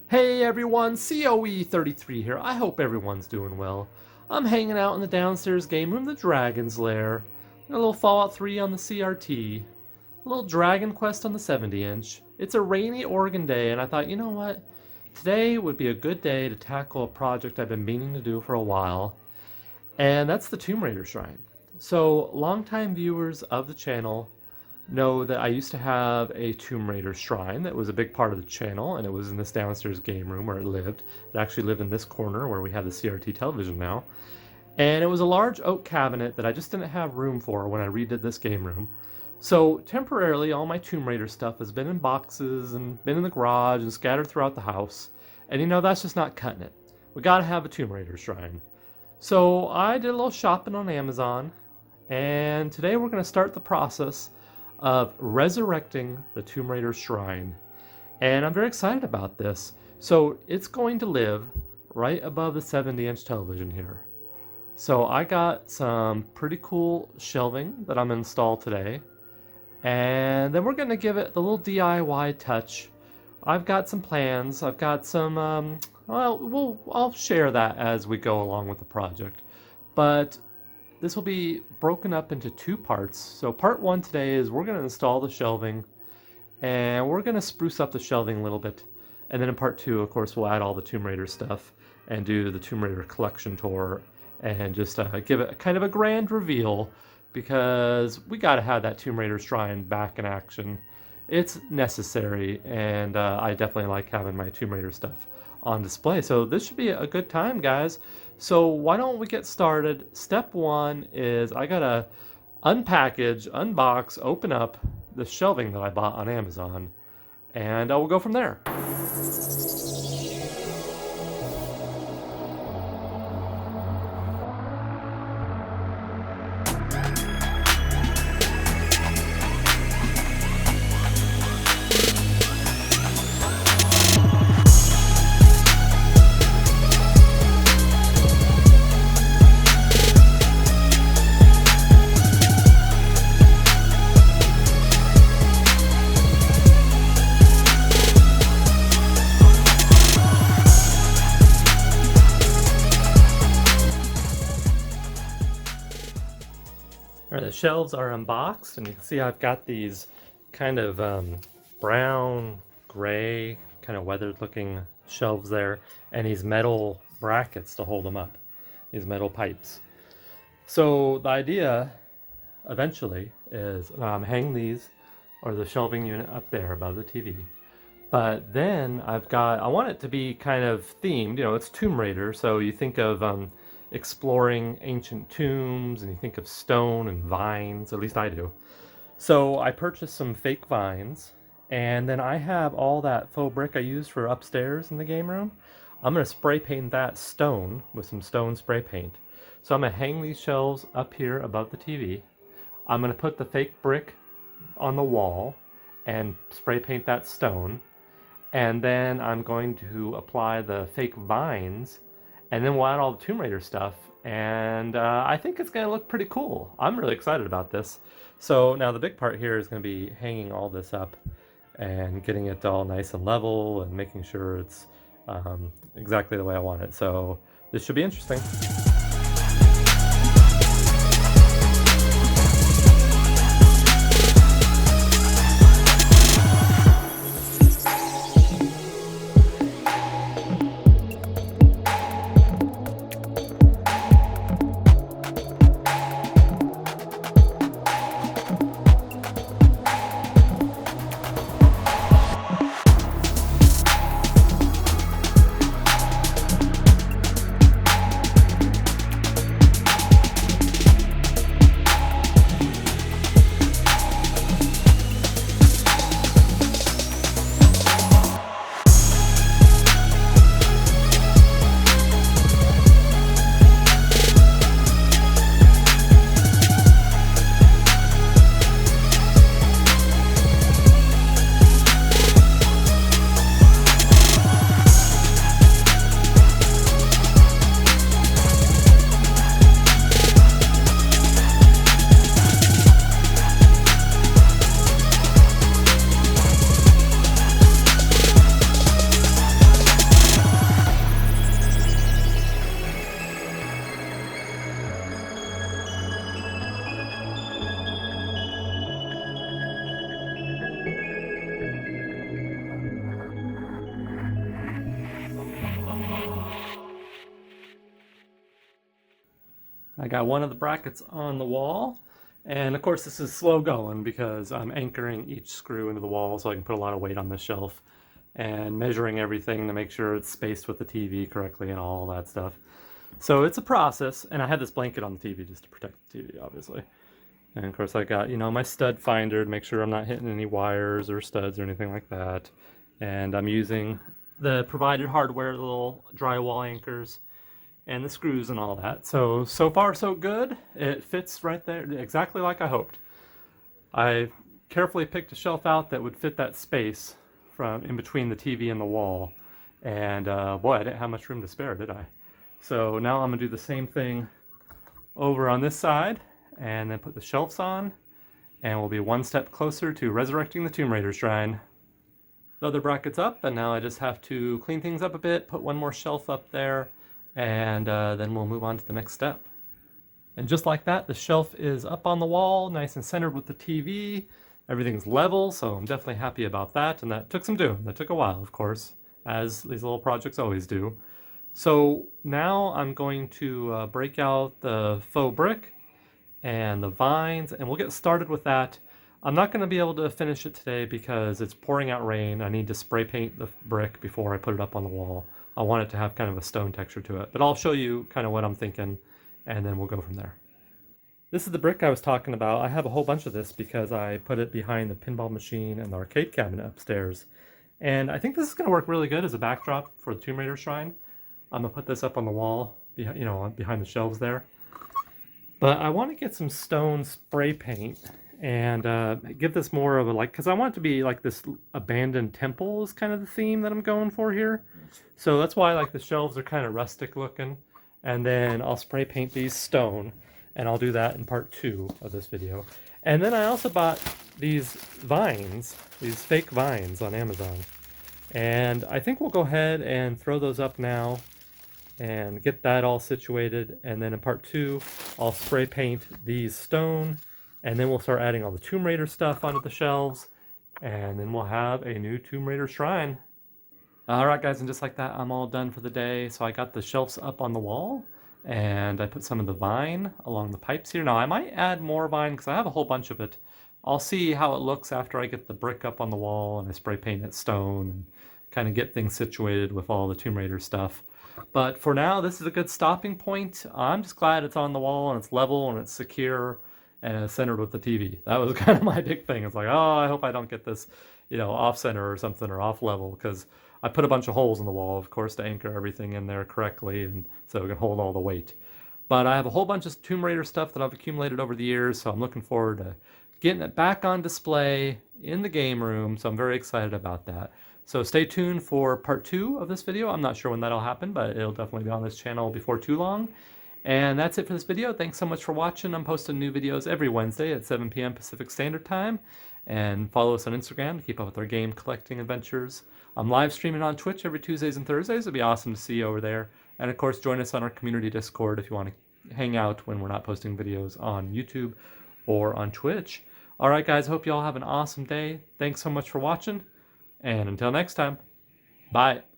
Hey everyone, COE33 here. I hope everyone's doing well. I'm hanging out in the downstairs game room, the Dragon's Lair. A little Fallout 3 on the CRT. A little Dragon Quest on the 70-inch. It's a rainy Oregon day, and I thought, you know what? Today would be a good day to tackle a project I've been meaning to do for a while, and that's the Tomb Raider Shrine. So, longtime viewers of the channel know that I used to have a Tomb Raider shrine that was a big part of the channel, and it was in this downstairs game room where it lived. It actually lived in this corner where we have the CRT television now. And it was a large oak cabinet that I just didn't have room for when I redid this game room. So temporarily, all my Tomb Raider stuff has been in boxes and been in the garage and scattered throughout the house. And you know, that's just not cutting it. We gotta have a Tomb Raider shrine. So I did a little shopping on Amazon, and today we're gonna start the process of resurrecting the Tomb Raider Shrine. And I'm very excited about this. So it's going to live right above the 70-inch television here. So I got some pretty cool shelving that I'm going to install today. And then we're going to give it the little DIY touch. I've got some plans. I've got some, I'll share that as we go along with the project. But this will be broken up into two parts. So part one today is we're going to install the shelving, and we're going to spruce up the shelving a little bit. And then in part two, of course, we'll add all the Tomb Raider stuff and do the Tomb Raider collection tour and just give it kind of a grand reveal, because we got to have that Tomb Raider shrine back in action. It's necessary, and I definitely like having my Tomb Raider stuff on display. So this should be a good time, guys. So why don't we get started? Step one is I gotta unpackage, unbox, open up the shelving that I bought on Amazon, and I will go from there. All right, the shelves are unboxed, and you can see I've got these kind of brown, gray, kind of weathered looking shelves there, and these metal brackets to hold them up, these metal pipes. So the idea eventually is hang these or the shelving unit up there above the TV. But then I want it to be kind of themed, you know, it's Tomb Raider, so you think of exploring ancient tombs, and you think of stone and vines, at least I do. So I purchased some fake vines, and then I have all that faux brick I used for upstairs in the game room. I'm going to spray paint that stone with some stone spray paint. So I'm going to hang these shelves up here above the TV. I'm going to put the fake brick on the wall and spray paint that stone. And then I'm going to apply the fake vines, and then we'll add all the Tomb Raider stuff, and I think it's going to look pretty cool. I'm really excited about this. So now the big part here is going to be hanging all this up and getting it all nice and level and making sure it's exactly the way I want it. So this should be interesting. I got one of the brackets on the wall, and of course this is slow going because I'm anchoring each screw into the wall so I can put a lot of weight on the shelf and measuring everything to make sure it's spaced with the TV correctly and all that stuff. So it's a process, and I had this blanket on the TV just to protect the TV, obviously. And of course I got, my stud finder to make sure I'm not hitting any wires or studs or anything like that. And I'm using the provided hardware, the little drywall anchors and the screws and all that. So far so good. It fits right there exactly like I hoped. I carefully picked a shelf out that would fit that space from in between the TV and the wall. And boy, I didn't have much room to spare, did I? So now I'm gonna do the same thing over on this side and then put the shelves on, and we'll be one step closer to resurrecting the Tomb Raider shrine. The other bracket's up, and now I just have to clean things up a bit, put one more shelf up there, and then we'll move on to the next step. And just like that, the shelf is up on the wall, nice and centered with the TV. Everything's level, so I'm definitely happy about that, and that took some doing. That took a while, of course, as these little projects always do. So now I'm going to break out the faux brick and the vines, and we'll get started with that. I'm not going to be able to finish it today because it's pouring out rain. I need to spray paint the brick before I put it up on the wall. I want it to have kind of a stone texture to it, but I'll show you kind of what I'm thinking, and then we'll go from there. This is the brick I was talking about. I have a whole bunch of this because I put it behind the pinball machine and the arcade cabinet upstairs. And I think this is going to work really good as a backdrop for the Tomb Raider shrine. I'm going to put this up on the wall, behind the shelves there. But I want to get some stone spray paint and give this more of a, because I want it to be like this abandoned temple is kind of the theme that I'm going for here. So that's why the shelves are kind of rustic looking. And then I'll spray paint these stone, and I'll do that in part 2 of this video. And then I also bought these vines, these fake vines on Amazon. And I think we'll go ahead and throw those up now and get that all situated, and then in part 2 I'll spray paint these stone, and then we'll start adding all the Tomb Raider stuff onto the shelves, and then we'll have a new Tomb Raider shrine. Alright guys, and just like that I'm all done for the day. So I got the shelves up on the wall, and I put some of the vine along the pipes here. Now I might add more vine because I have a whole bunch of it. I'll see how it looks after I get the brick up on the wall and I spray paint it stone and kind of get things situated with all the Tomb Raider stuff. But for now, this is a good stopping point. I'm just glad it's on the wall and it's level and it's secure and it's centered with the TV. That was kind of my big thing. It's like, oh, I hope I don't get this, off center or something, or off level, because I put a bunch of holes in the wall, of course, to anchor everything in there correctly and so it can hold all the weight. But I have a whole bunch of Tomb Raider stuff that I've accumulated over the years, so I'm looking forward to getting it back on display in the game room, so I'm very excited about that. So stay tuned for part 2 of this video. I'm not sure when that'll happen, but it'll definitely be on this channel before too long. And that's it for this video. Thanks so much for watching. I'm posting new videos every Wednesday at 7 p.m. Pacific Standard Time. And follow us on Instagram to keep up with our game collecting adventures. I'm live streaming on Twitch every Tuesdays and Thursdays. It'd be awesome to see you over there. And of course, join us on our community Discord if you want to hang out when we're not posting videos on YouTube or on Twitch. All right, guys, hope you all have an awesome day. Thanks so much for watching. And until next time, bye.